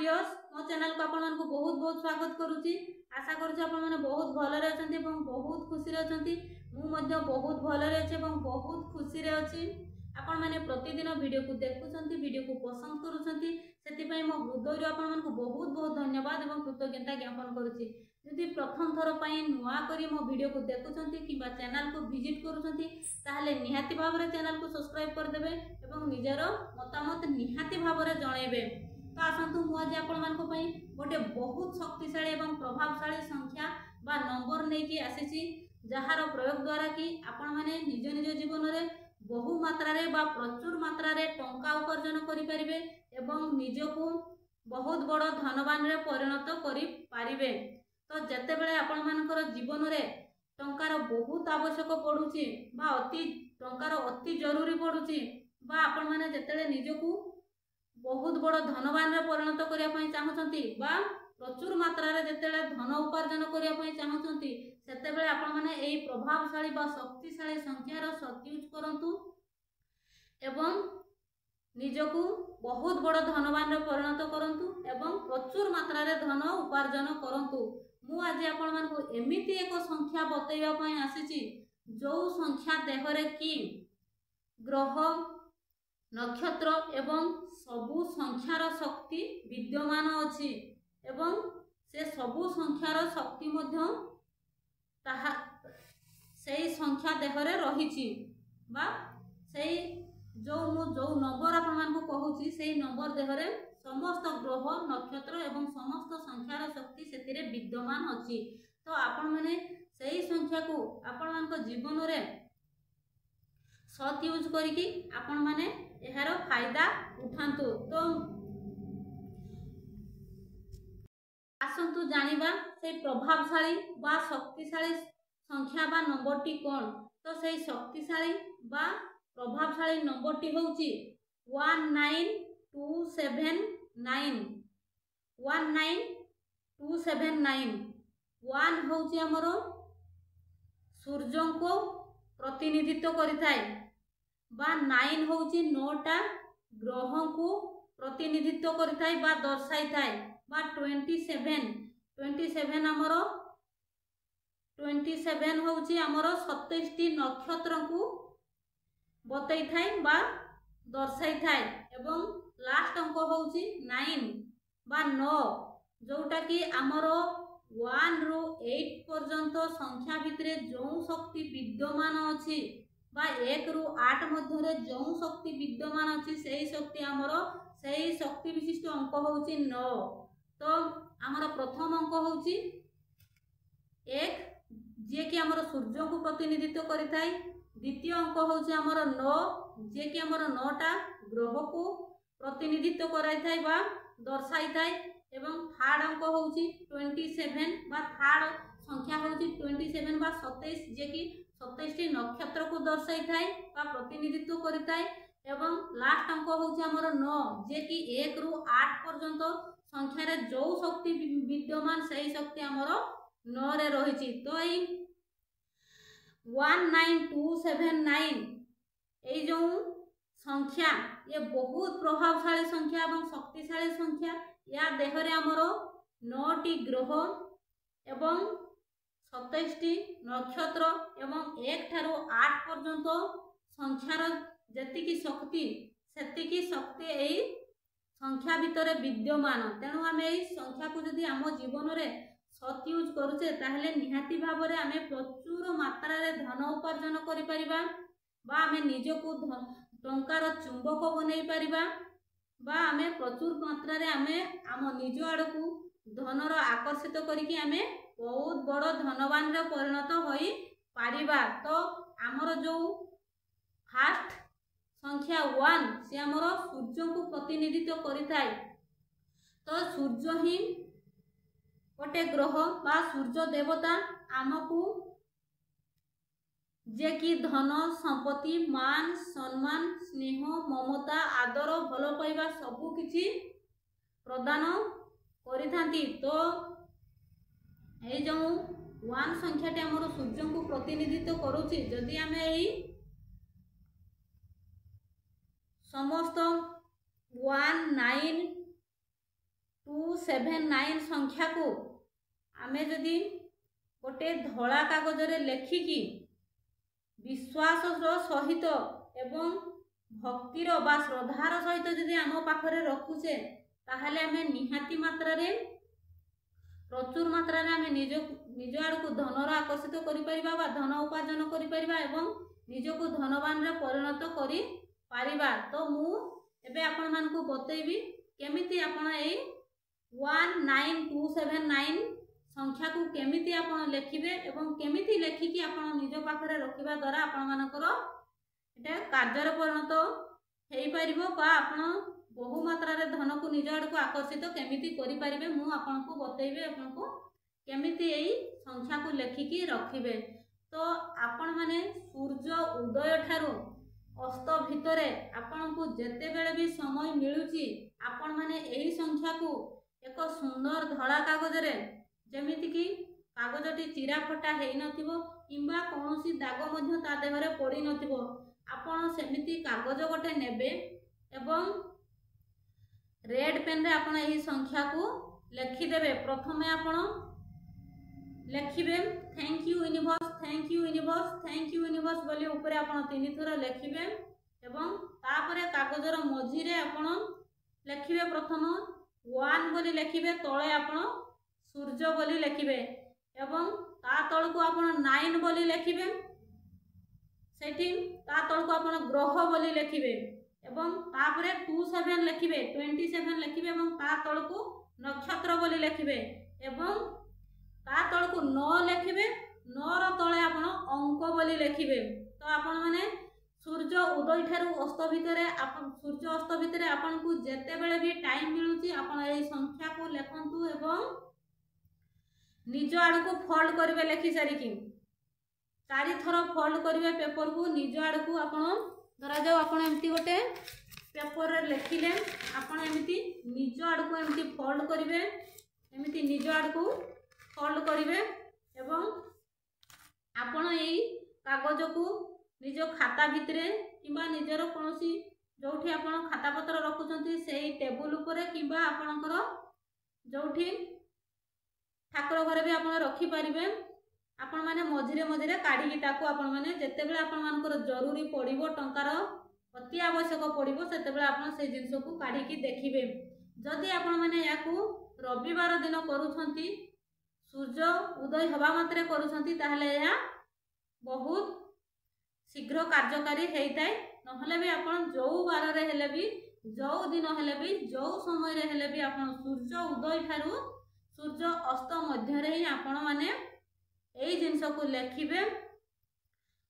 Viewers मो channel को आपण मानक बहुत बहुत स्वागत करुच्ची। आशा करुच्ची आपण माने बहुत भलरे अछंती एवं बहुत खुशी रे अछंती। मु मध्य बहुत भलरे अछि एवं बहुत खुशी रे अछि। आपण माने प्रतिदिन वीडियो को देखुछंती, वीडियो को पसंद करुछंती, सेति पई मो हृदय आपण मानक बहुत बहुत धन्यवाद एवं कृतज्ञता ज्ञापन करुच्ची। यदि प्रथम थर पई नुआ करी मो वीडियो को देखुछंती किबा चैनल को विजिट करुछंती ताहले निहाती भाबरे चैनल को सब्सक्राइब कर देबे एवं निजर मतामत निहाती भाबरे जणाइबे। तो आसतु मु आज आपण मानक पई गोटे बहुत शक्तिशाली एवं प्रभावशाली संख्या बा नंबर नै कि आसीची, जहार प्रयोग द्वारा कि आपण माने निज निज जीवन रे बहु मात्रा रे बा प्रचुर मात्रा रे टंका उपार्जन करि परिबे एवं निजको बहुत बड़ धनवान रे परिणत करि पारिबे। तो जते बेले आपण मानकर जीवन रे टंकार बहुत आवश्यक पडुची बा अति टंकार अति जरूरी पडुची बा आपण माने जतेले निजको बहुत बड़ धनवान रे परिणत करिया पई चाहउछंती बा प्रचुर मात्रा रे जतेले धन उपार्जन करिया पई चाहउछंती सेते बेले आपण माने एई प्रभावशाली बा शक्तिशाली संख्या रो सदुपयोग करंतु एवं निजको बहुत बड़ धनवान रे परिणत करंतु एवं प्रचुर मात्रा रे धन उपार्जन करंतु। मु आज आपण मानकु एमिति एक संख्या बतैबा पई आसीची जो संख्या देहरे कि ग्रह नक्षत्र एवं सबु संख्यार शक्ति विद्यमान अछि एवं से सबु संख्यार शक्ति मध्य ताहा सेई संख्या देहरे रहिछि बा सेई जो नंबर आपण मानकु कहूछि सेई नंबर देहरे समस्त ग्रह नक्षत्र एवं समस्त संख्यार शक्ति सेतिरे विद्यमान अछि। तो आपण माने सेई संख्या को आपण मानक जीवन रे सत यूज करिकि आपण माने एहार फायदा उठांतु। तो आसंतु जानिबा से प्रभावशाली बा शक्तिशाली संख्या बा नंबरटी कोन। तो से शक्तिशाली बा प्रभावशाली नंबरटी होउची 19279 19279 1 होउची हमरो सूर्य को प्रतिनिधित्व करिथाय बा 9 होउची 9टा ग्रह को प्रतिनिधित्व करिथाय बा दर्शाइथाय बा 27 हमरो 27 होउची हमरो 27 टी नक्षत्र को बतई थाए बा दर्शाई थाए एवं लास्ट अंक होउची 9 बा 9 जोटा कि हमरो 1 रु 8 पर्यंत संख्या भितरे जो शक्ति विद्यमान अछि बा 1 रु 8 मध्य रे जो शक्ति विद्यमान अछि सेही शक्ति हमरो सेही शक्ति विशिष्ट अंक होउची 9। तो हमरो प्रथम अंक होउची 1 जे कि हमरो सूर्य को प्रतिनिधित्व करिथाय। द्वितीय अंक होउची हमरो 9 जे कि हमरो 9टा ग्रह को प्रतिनिधित्व कराई थाय बा दर्शाई थाय एवं थर्ड अंक होउची 27 बा थर्ड संख्या होउची 27 बा 27 जे कि 27 टी नक्षत्र को दर्शाई थाय बा प्रतिनिधित्व करिथाय एवं लास्ट अंक होउची हमरो 9 जे कि 1 रु 8 पर्यंत संख्या रे जो शक्ति विद्यमान सही शक्ति हमरो 9 रे रहिची। तो एई 19279 ए जो संख्या ये बहुत प्रभावशाली संख्या एवं शक्तिशाली संख्या। या देहरे हमरो 9 टी ग्रह एवं 27 टी नक्षत्र एवं 1 ठारो 8 पर्यंत संख्यार जतिकी शक्ति सेतिकी शक्ति एई संख्या भितरे विद्यमान। तेणु आमे एई संख्या को जदि आम जीवन रे सत यूज करूचे ताहले निहाती भाबरे आमे प्रचुर मात्रा रे धन उपार्जन करि परिबा बा आमे निजको टंकार चुंबक बनै परिबा बा आमे प्रचुर मात्रा रे आमे आम निज आड़कू धनर आकर्षित करिकि आमे बहुत बड़ धनवान रे परिणत होई पारिबा। तो आमर जो फास्ट संख्या 1 से आमर सूर्य को प्रतिनिधित्व करिथाय। तो सूर्य ही गोटे ग्रह बा सूर्य देवता आमको जे कि धन संपत्ति मान सम्मान स्नेह ममता आदर भल पाइबा सबु किछि प्रदान करिथांती। तो ए जो 1 संख्याटी हमर सूर्य को प्रतिनिधित्व करूची जदि आमे एई समस्त 1 9 2 279 संख्या को आमे जदि गोटे धला कागज रे लेखिकी विश्वास सहित एवं भक्तिर बा श्रद्धार सहित जदि आम पाखरे रखुचे ताहले आमे निहाती मात्रा रे प्रचुर मात्रा रे आमे निज आड़ को धनर आकर्षित करि परिबा बा धन उपार्जन करि परिबा एवं निजको धनवान रे परिणत करि पारिबा। तो मु एबे आपण मान को बतैबी केमिति आपण ए 19279 संख्या को केमिति आपण लेखिबे एवं केमिति लेखिकी आपण निज पाखरे रखिबा द्वारा आपण मानकर एटा कार्य परिणत हेई परिबो बा आपण बहु मात्रा रे धन को निज आड़ को आकर्षित केमिति करि परिबे मु आपण को बतैबे आपण को केमिति एई संख्या को लेखिकी रखिबे। तो आपण माने सूर्य उदय ठारू अस्त भितरे आपण को जेते बेले भी समय मिलुची आपण माने एही संख्या को एक सुंदर धड़ा कागज रे जेमिति कि कागजटी चिरा फटा हेई नथिबो किंबा कोनोसी दाग मध्य ता देहरे पड़ी नथिबो आपण सेमिति कागज गोटे नेबे एवं रेड पेन रे आपण एही संख्या को लिखि देबे। प्रथमे आपण लिखिबे thank you universe thank you universe thank you universe बोली ऊपर आपण 3 थर लिखिबे एवं तापरे कागजर मझी रे आपण लिखिबे प्रथम 1 बोली लिखिबे तळे आपण सूर्य बोली लिखिबे एवं ता तळ को आपण 9 बोली लिखिबे सेठी ता तळ को आपण ग्रह बोली लिखिबे एवं तापरे 27 लिखिबे 27 लिखिबे एवं ता तळ को नक्षत्र बोली लिखिबे एवं ता तळ को 9 लिखिबे 9 रो तळे आपण अंक बोली लिखिबे। तो आपण माने सूर्य उदय ठारू अस्त भितरे आपण सूर्य अस्त भितरे आपण को जेते बेले भी टाइम मिलुची आपण एई संख्या को लेखंतु एवं निज आड़ को फोल्ड करिवे लेखि सारी कि 4 थर फोल्ड करिवे पेपर को निज आड़ को आपण धरा जाओ आपण एमती गोटे पेपर रे लेखिले आपण एमती निज आड़ को एमती फोल्ड करिवे एमती निज आड़ को फोल्ड करिवे एवं आपण एई कागज को निज खाता भितरे किंबा निजर कोनोसी जोठी आपण खाता पत्र रखुचंती सेही टेबल ऊपर किंबा आपणकर जोठी ठाकुर घरे भी आपण रखि परिबे। आपण माने मझिरे मझिरे काढी ताको आपण माने जेते बेले आपण मानकर जरूरी पड़िबो टंकार अति आवश्यक पड़िबो सेते बेले आपण से जिंस को काढी की देखिबे। जदि आपण माने याकू रविवार दिन करूछंती सूर्य उदय हवा मात्रे करूछंती ताहले या बहुत शीघ्र कार्यकारी हेइताय नहले भी आपण जो बार रे हेले भी जो दिन हेले भी जो समय रे हेले भी आपण सूर्य उदय ठारू सूर्य अस्त मध्य रे ही आपण माने एई जिंस को लेखिबे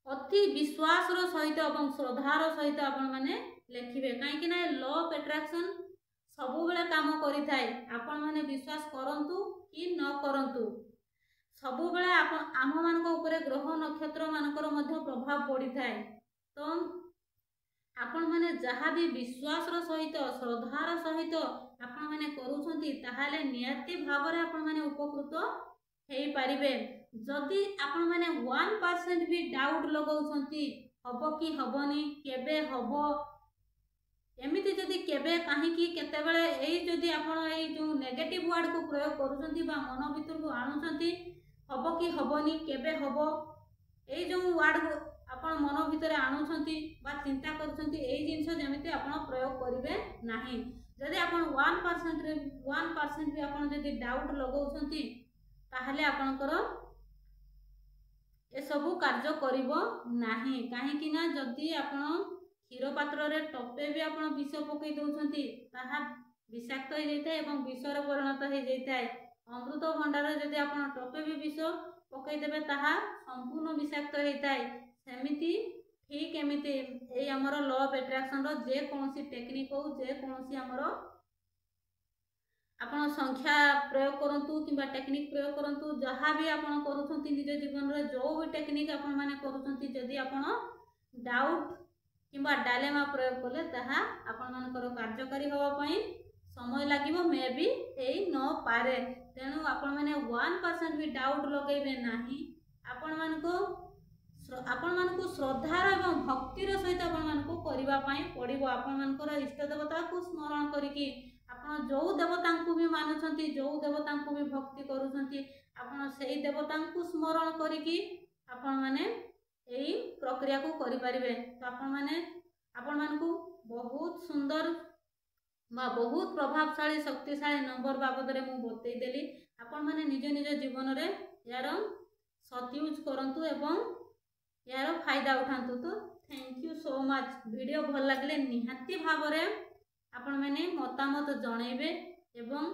अति विश्वास रो सहित एवं श्रद्धार सहित आपण माने लेखिबे काहे कि ना लॉ ऑफ अट्रैक्शन सबु बेले काम करि थाए आपण माने विश्वास करंतु कि न करंतु सबु बेले आपण आम मान को ऊपर ग्रह नक्षत्र मानकर मध्य प्रभाव पड़ी थाए। तो आपण माने जहाँ भी विश्वास रो सहित श्रद्धार सहित आपण माने करूछंती ताहाले नियति भाव रे आपण माने उपकृत हेई परिबे। जदि आपण माने 1% भी डाउट लगाउछंती हबो कि हबनी केबे हबो एमिति जदि केबे काहे कि केते बेले एई जदि आपण एई जो नेगेटिव वर्ड को प्रयोग करूछंती बा मन भीतर को आनुछंती हबो कि हबनी केबे हबो एई जो वर्ड आपण मन भीतर आनुछंती बा चिंता करूछंती एई जिंस जेमिति आपण प्रयोग करिवे नाही। जदि आपण 1% रे 1% भी आपण जदि डाउट लगाउछंती ताहले आपणकर ए सबु कार्य करिवो नाही काहे कि ना जदि आपण क्षीर पात्र रे टपे भी आपण विष पकई दउछंती ताहा विषाक्त हो जाइताय एवं विषर परिणत हो जाइताय। अमृत भंडार जदि आपण टपे भी विष पकई देबे ताहा संपूर्ण विषाक्त होइताय। सेमिति ठीक एमिति ए हमर लॉ ऑफ अट्रैक्शन रो जे कोनोसी टेक्निक हो जे कोनोसी हमर आपण संख्या प्रयोग करंतु किंबा टेक्निक प्रयोग करंतु जहाँ भी आपण करूछंती निज जीवन रे जो भी टेक्निक आपण माने करूछंती जदि आपण डाउट किंबा डायलेमा प्रयोग कले ताहा आपण मानकर कार्यकारी होवा पई समय लागिवो मे बी हेई न पारे। तेनु आपण माने 1% भी डाउट लगेबे नाही। आपण मानको श्रद्धा एवं भक्तिर सहित आपण मानको करिवा पई पड़िबो। आपण मानकर इष्ट देवता को स्मरण करिकी आपण जो देवता को भी ମାନୁଛନ୍ତି, ଯେଉଁ ଦେବତାଙ୍କୁ ବି ଭକ୍ତି କରୁଛନ୍ତି, ଆପଣ ସେଇ ଦେବତାଙ୍କୁ ସ୍ମରଣ କରିକି ଆପଣମାନେ ଏଇ ପ୍ରକ୍ରିୟାକୁ କରିପାରିବେ। ତ ଆପଣମାନଙ୍କୁ ବହୁତ ସୁନ୍ଦର ବା ବହୁତ ପ୍ରଭାବଶାଳୀ ଶକ୍ତିଶାଳୀ ନମ୍ବର ବାବଦରେ ମୁଁ ବତେଇଦେଲି। ଆପଣମାନେ ନିଜ ନିଜ ଜୀବନରେ ଏହାର ସଦୟୁଜ୍ କରନ୍ତୁ ଏବଂ ଏହାର ଫାଇଦା ଉଠାନ୍ତୁ। ତ thank you so much. Video ଭଲ ଲାଗିଲେ ନିହାତି ଭାବରେ ଆପଣମାନେ ମତାମତ ଜଣାଇବେ ଏବଂ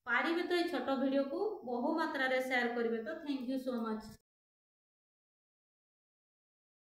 ପାରିବେ ତ এই ছোট ভিডিওକୁ ବହୁ ମାତ୍ରାରେ ସେୟାର କରିବେ। ତ ଥ୍ୟାଙ୍କ ୟୁ ସୋ ମଚ୍।